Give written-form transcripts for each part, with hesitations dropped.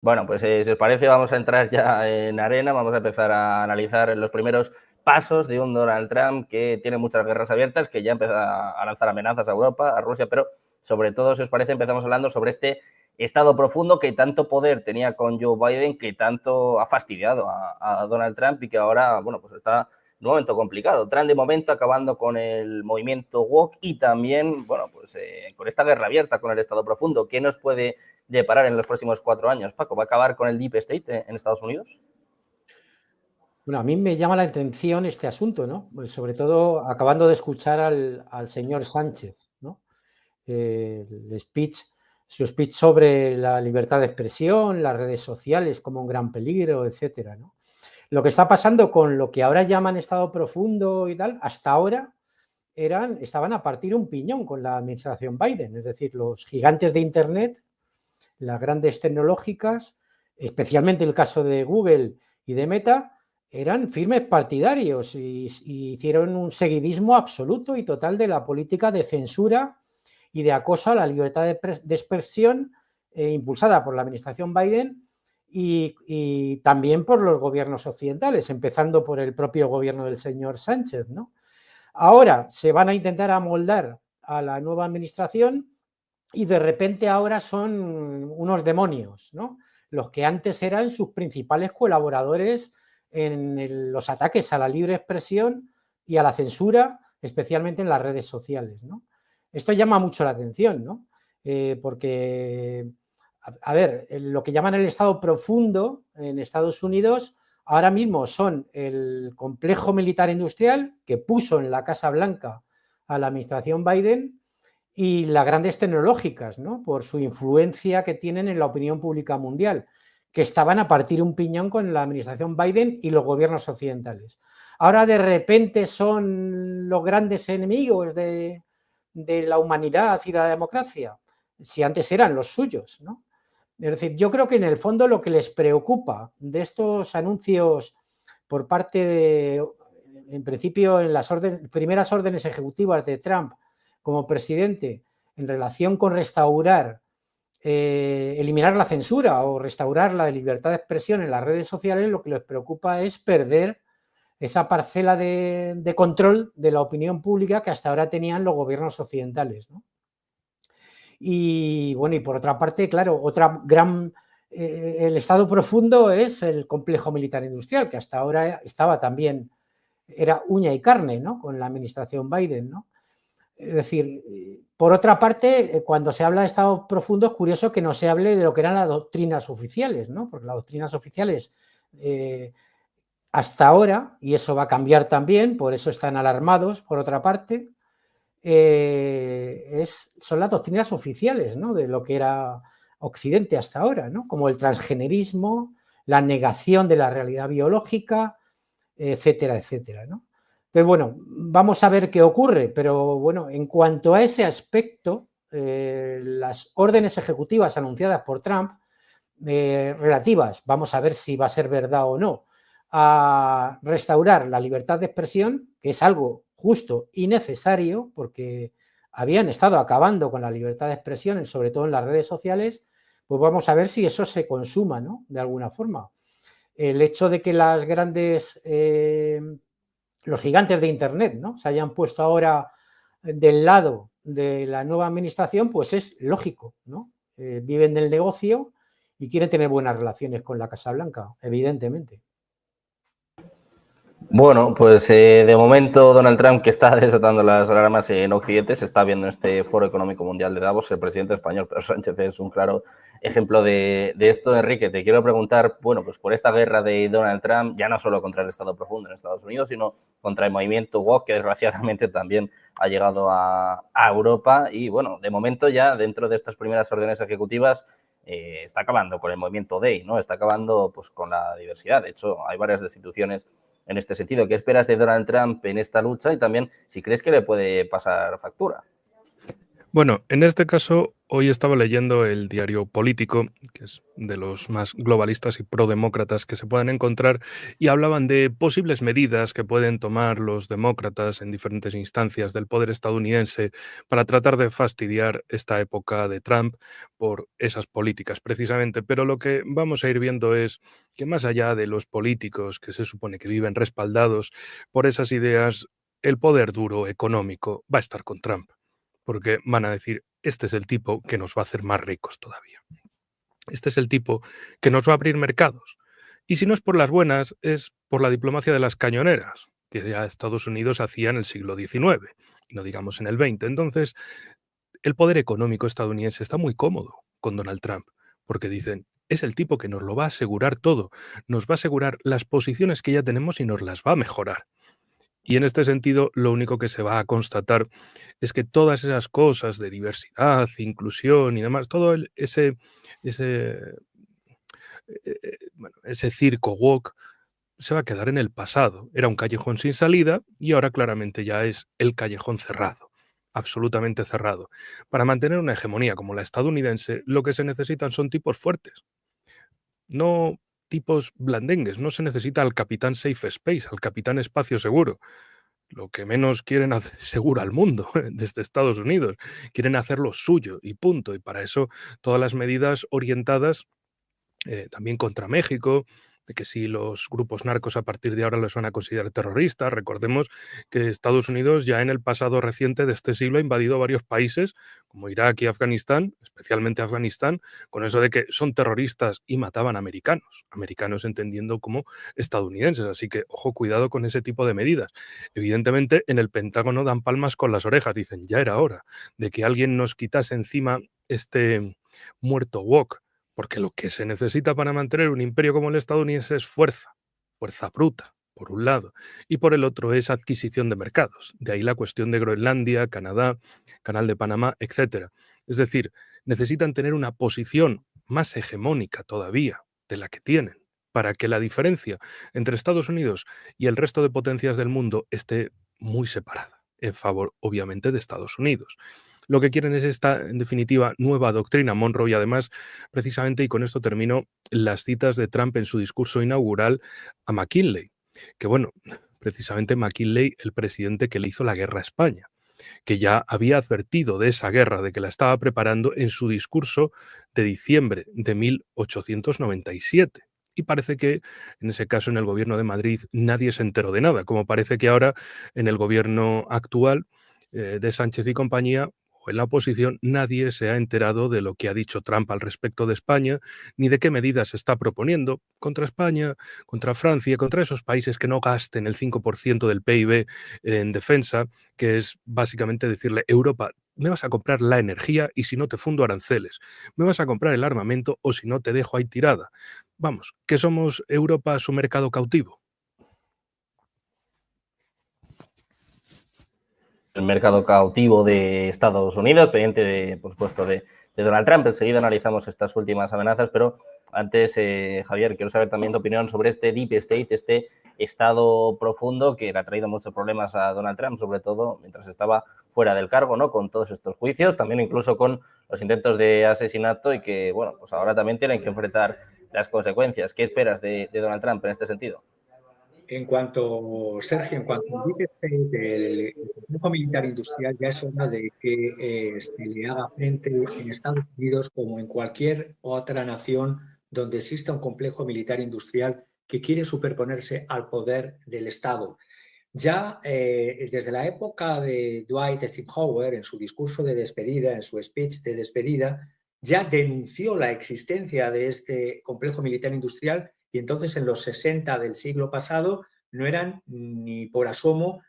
Bueno, pues si os parece vamos a entrar ya en arena, vamos a empezar a analizar los primeros pasos de un Donald Trump que tiene muchas guerras abiertas, que ya empieza a lanzar amenazas a Europa, a Rusia, pero sobre todo, si os parece, empezamos hablando sobre este estado profundo que tanto poder tenía con Joe Biden, que tanto ha fastidiado a Donald Trump y que ahora, bueno, pues está en un momento complicado. Trump de momento acabando con el movimiento woke y también, bueno, pues con esta guerra abierta con el estado profundo. ¿Qué nos puede deparar en los próximos 4 años? Paco, ¿va a acabar con el Deep State en Estados Unidos? Bueno, a mí me llama la atención este asunto, ¿no? Pues sobre todo acabando de escuchar al señor Sánchez, ¿no? Su speech sobre la libertad de expresión, las redes sociales como un gran peligro, etcétera, ¿no? Lo que está pasando con lo que ahora llaman estado profundo y tal, hasta ahora estaban a partir un piñón con la administración Biden, es decir, los gigantes de Internet, las grandes tecnológicas, especialmente el caso de Google y de Meta, eran firmes partidarios y hicieron un seguidismo absoluto y total de la política de censura y de acoso a la libertad de expresión impulsada por la administración Biden y también por los gobiernos occidentales, empezando por el propio gobierno del señor Sánchez, ¿no? Ahora se van a intentar amoldar a la nueva administración y de repente ahora son unos demonios, ¿no? Los que antes eran sus principales colaboradores en los ataques a la libre expresión y a la censura, especialmente en las redes sociales, ¿no? Esto llama mucho la atención, ¿no? Porque, a ver, lo que llaman el estado profundo en Estados Unidos ahora mismo son el complejo militar industrial que puso en la Casa Blanca a la administración Biden y las grandes tecnológicas, ¿no? Por su influencia que tienen en la opinión pública mundial, que estaban a partir un piñón con la administración Biden y los gobiernos occidentales. Ahora de repente son los grandes enemigos de la humanidad y la democracia, si antes eran los suyos, ¿no? Es decir, yo creo que en el fondo lo que les preocupa de estos anuncios por parte de, en principio, en las primeras órdenes ejecutivas de Trump como presidente en relación con eliminar la censura o restaurar la libertad de expresión en las redes sociales, lo que les preocupa es perder esa parcela de control de la opinión pública que hasta ahora tenían los gobiernos occidentales, ¿no? Y bueno, y por otra parte, claro, el estado profundo es el complejo militar industrial, que hasta ahora estaba también, era uña y carne, ¿no? Con la administración Biden, ¿no? Es decir, por otra parte, cuando se habla de estado profundo es curioso que no se hable de lo que eran las doctrinas oficiales, ¿no? Porque las doctrinas oficiales hasta ahora, y eso va a cambiar también, por eso están alarmados, por otra parte, son las doctrinas oficiales, ¿no? De lo que era Occidente hasta ahora, ¿no? Como el transgenerismo, la negación de la realidad biológica, etcétera, etcétera, ¿no? Pero bueno, vamos a ver qué ocurre, pero bueno, en cuanto a ese aspecto, las órdenes ejecutivas anunciadas por Trump, relativas, vamos a ver si va a ser verdad o no, a restaurar la libertad de expresión, que es algo justo y necesario, porque habían estado acabando con la libertad de expresión, sobre todo en las redes sociales, pues vamos a ver si eso se consuma, ¿no? De alguna forma. El hecho de que las grandes, los gigantes de Internet, ¿no? Se hayan puesto ahora del lado de la nueva administración, pues es lógico, ¿no? Viven del negocio y quieren tener buenas relaciones con la Casa Blanca, evidentemente. Bueno, pues de momento Donald Trump, que está desatando las alarmas en Occidente, se está viendo en este Foro Económico Mundial de Davos. El presidente español, Pedro Sánchez, es un claro ejemplo de esto. Enrique, te quiero preguntar, bueno, pues por esta guerra de Donald Trump, ya no solo contra el Estado profundo en Estados Unidos, sino contra el movimiento woke, que desgraciadamente también ha llegado a Europa. Y bueno, de momento ya dentro de estas primeras órdenes ejecutivas, está acabando con el movimiento DEI, ¿no? Está acabando pues con la diversidad. De hecho, hay varias destituciones en este sentido. ¿Qué esperas de Donald Trump en esta lucha y también si crees que le puede pasar factura? Bueno, en este caso, hoy estaba leyendo el diario Político, que es de los más globalistas y prodemócratas que se puedan encontrar, y hablaban de posibles medidas que pueden tomar los demócratas en diferentes instancias del poder estadounidense para tratar de fastidiar esta época de Trump por esas políticas precisamente. Pero lo que vamos a ir viendo es que más allá de los políticos que se supone que viven respaldados por esas ideas, el poder duro económico va a estar con Trump porque van a decir, este es el tipo que nos va a hacer más ricos todavía. Este es el tipo que nos va a abrir mercados. Y si no es por las buenas, es por la diplomacia de las cañoneras, que ya Estados Unidos hacía en el siglo XIX, y no digamos en el XX. Entonces, el poder económico estadounidense está muy cómodo con Donald Trump, porque dicen, es el tipo que nos lo va a asegurar todo, nos va a asegurar las posiciones que ya tenemos y nos las va a mejorar. Y en este sentido, lo único que se va a constatar es que todas esas cosas de diversidad, inclusión y demás, ese, bueno, ese circo woke se va a quedar en el pasado. Era un callejón sin salida y ahora claramente ya es el callejón cerrado, absolutamente cerrado. Para mantener una hegemonía como la estadounidense, lo que se necesitan son tipos fuertes, no tipos blandengues. No se necesita al capitán Safe Space, al capitán espacio seguro. Lo que menos quieren hacer seguro al mundo desde Estados Unidos. Quieren hacerlo suyo y punto. Y para eso todas las medidas orientadas también contra México, de que si los grupos narcos a partir de ahora los van a considerar terroristas. Recordemos que Estados Unidos ya en el pasado reciente de este siglo ha invadido varios países como Irak y Afganistán, especialmente Afganistán, con eso de que son terroristas y mataban americanos, americanos entendiendo como estadounidenses. Así que, ojo, cuidado con ese tipo de medidas. Evidentemente, en el Pentágono dan palmas con las orejas, dicen, ya era hora de que alguien nos quitase encima este muerto wok, porque lo que se necesita para mantener un imperio como el estadounidense es fuerza, fuerza bruta, por un lado, y por el otro es adquisición de mercados. De ahí la cuestión de Groenlandia, Canadá, Canal de Panamá, etcétera. Es decir, necesitan tener una posición más hegemónica todavía de la que tienen, para que la diferencia entre Estados Unidos y el resto de potencias del mundo esté muy separada, en favor, obviamente, de Estados Unidos. Lo que quieren es esta, en definitiva, nueva doctrina Monroe y además, precisamente, y con esto termino, las citas de Trump en su discurso inaugural a McKinley, que bueno, precisamente McKinley, el presidente que le hizo la guerra a España, que ya había advertido de esa guerra, de que la estaba preparando en su discurso de diciembre de 1897. Y parece que en ese caso en el gobierno de Madrid nadie se enteró de nada, como parece que ahora en el gobierno actual de Sánchez y compañía o en la oposición nadie se ha enterado de lo que ha dicho Trump al respecto de España, ni de qué medidas está proponiendo contra España, contra Francia, contra esos países que no gasten el 5% del PIB en defensa, que es básicamente decirle, Europa, me vas a comprar la energía y si no te fundo aranceles, me vas a comprar el armamento o si no te dejo ahí tirada. Vamos, que somos Europa su mercado cautivo. El mercado cautivo de Estados Unidos, pendiente de, por supuesto, de Donald Trump. Enseguida analizamos estas últimas amenazas, pero antes, Javier, quiero saber también tu opinión sobre este Deep State, este estado profundo que le ha traído muchos problemas a Donald Trump, sobre todo mientras estaba fuera del cargo, ¿no? Con todos estos juicios, también incluso con los intentos de asesinato y que, bueno, pues ahora también tienen que enfrentar las consecuencias. ¿Qué esperas de Donald Trump en este sentido? En cuanto, Sergio, en cuanto al Deep State del complejo militar industrial, ya es hora de que se le haga frente en Estados Unidos como en cualquier otra nación donde exista un complejo militar industrial que quiere superponerse al poder del Estado. Ya desde la época de Dwight Eisenhower, en su discurso de despedida, en su speech de despedida, ya denunció la existencia de este complejo militar industrial y entonces en los 60 del siglo pasado no eran ni por asomo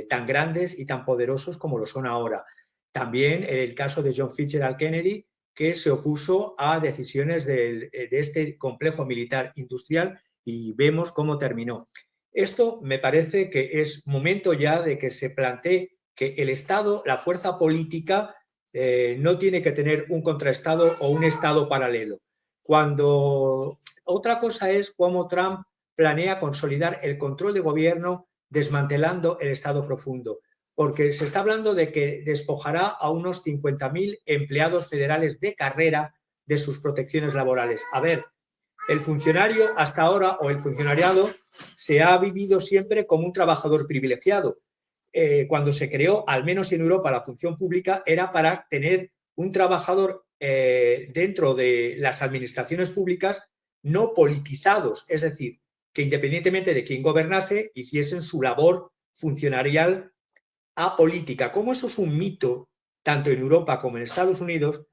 tan grandes y tan poderosos como lo son ahora. También el caso de John Fitzgerald Kennedy, que se opuso a decisiones de este complejo militar industrial y vemos cómo terminó. Esto me parece que es momento ya de que se plantee que el Estado, la fuerza política, no tiene que tener un contraestado o un Estado paralelo. Cuando otra cosa es cómo Trump planea consolidar el control de gobierno desmantelando el Estado profundo. porque se está hablando de que despojará a unos 50.000 empleados federales de carrera de sus protecciones laborales. A ver, el funcionario hasta ahora, o el funcionariado, se ha vivido siempre como un trabajador privilegiado. Cuando se creó, al menos en Europa, la función pública, era para tener un trabajador dentro de las administraciones públicas no politizados, es decir, que independientemente de quién gobernase, hiciesen su labor funcionarial apolítica. Como eso es un mito, tanto en Europa como en Estados Unidos,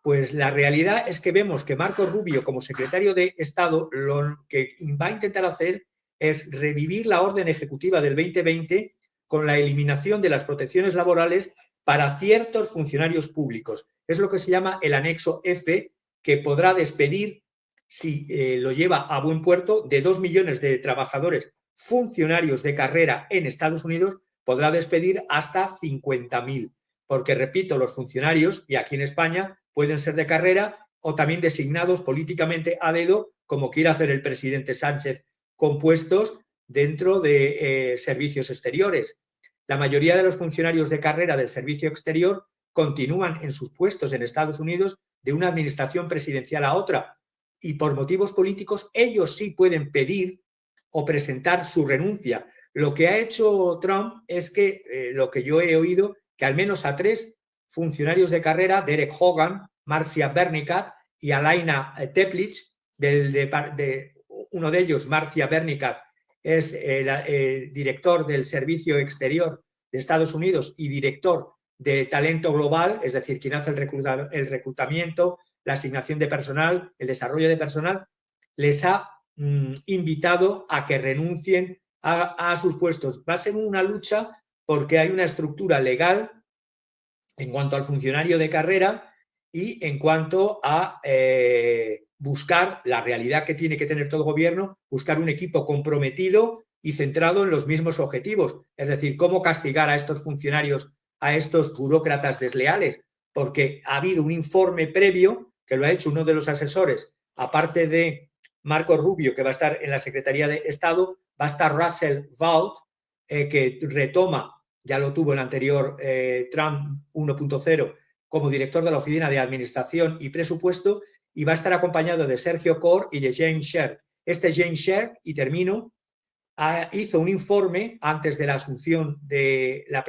pues la realidad es que vemos que Marco Rubio, como secretario de Estado, lo que va a intentar hacer es revivir la orden ejecutiva del 2020 con la eliminación de las protecciones laborales para ciertos funcionarios públicos. Es lo que se llama el anexo F, que podrá despedir, si lo lleva a buen puerto, de 2 millones de trabajadores funcionarios de carrera en Estados Unidos, podrá despedir hasta 50.000. Porque, repito, los funcionarios, y aquí en España, pueden ser de carrera o también designados políticamente a dedo, como quiere hacer el presidente Sánchez, con puestos dentro de servicios exteriores. La mayoría de los funcionarios de carrera del servicio exterior continúan en sus puestos en Estados Unidos de una administración presidencial a otra, y por motivos políticos ellos sí pueden pedir o presentar su renuncia. Lo que ha hecho Trump es que, lo que yo he oído, que al menos a 3 funcionarios de carrera, Derek Hogan, Marcia Bernicat y Alaina Teplitz, uno de ellos, Marcia Bernicat, es el director del Servicio Exterior de Estados Unidos y director de Talento Global, es decir, quien hace el reclutamiento, la asignación de personal, el desarrollo de personal, les ha invitado a que renuncien a sus puestos. Va a ser una lucha porque hay una estructura legal en cuanto al funcionario de carrera y en cuanto a buscar la realidad que tiene que tener todo gobierno, buscar un equipo comprometido y centrado en los mismos objetivos. Es decir, cómo castigar a estos funcionarios, a estos burócratas desleales, porque ha habido un informe previo que lo ha hecho uno de los asesores, aparte de Marco Rubio, que va a estar en la Secretaría de Estado, va a estar Russell Vought, que retoma, ya lo tuvo el anterior Trump 1.0, como director de la Oficina de Administración y Presupuesto, y va a estar acompañado de Sergio Corr y de James Sherk. Este James Sherk, y termino, hizo un informe antes de la asunción de la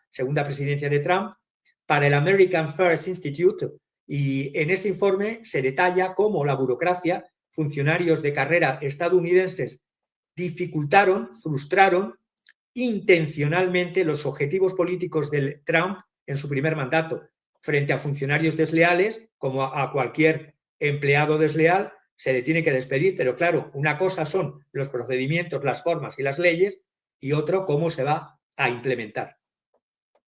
segunda presidencia de Trump, para el American First Institute, y en ese informe se detalla cómo la burocracia, funcionarios de carrera estadounidenses, dificultaron, frustraron intencionalmente los objetivos políticos de Trump en su primer mandato, frente a funcionarios desleales, como a cualquier empleado desleal, se le tiene que despedir, pero claro, una cosa son los procedimientos, las formas y las leyes, y otro cómo se va a implementar.